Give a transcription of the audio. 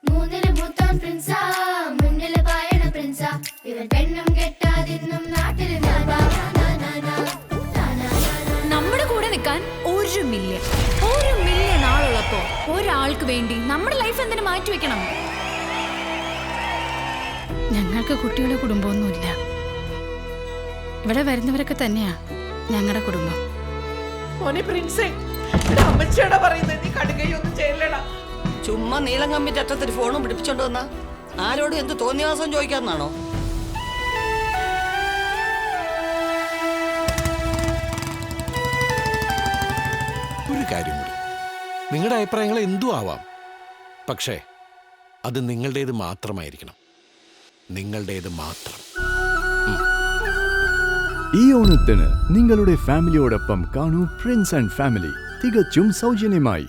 മൂന്നില് മൂത്തോൻ പ്രിൻസാ, മുന്നില് പായണ പ്രിൻസാ. ഇവൻ പെണ്ണും കെട്ടാതിന്നും നാട്ടില് നമ്മുടെ കൂടെ നിൽക്കാൻ 1 മില്യൺ ആളുള്ളപ്പോ ഒരാൾക്ക് വേണ്ടി നമ്മുടെ ലൈഫ് എന്തിനു മാറ്റിവെക്കണം? ഞങ്ങൾക്ക് കുട്ടിയുടെ കുടുംബമൊന്നുമില്ല. ഇവിടെ വരുന്നവരൊക്കെ തന്നെയാ ഞങ്ങളുടെ കുടുംബം. ചുമ്മാ നീളം കമ്പിന്റെ അറ്റത്തിൽ ഫോണും പിടിപ്പിച്ചോണ്ട് വന്ന ആരോടും എന്ത് തോന്നിയാസം ചോദിക്കാന്നാണോ? ഒരു കാര്യം കൂടി, നിങ്ങളുടെ അഭിപ്രായങ്ങൾ എന്തും ആവാം, പക്ഷേ അത് നിങ്ങളുടേത് മാത്രമായിരിക്കണം. നിങ്ങളുടേത് മാത്രം. ഈ ഓണത്തിന് നിങ്ങളുടെ ഫാമിലിയോടൊപ്പം കാണൂ പ്രിൻസ് ആൻഡ് ഫാമിലി തികച്ചും സൗജന്യമായി.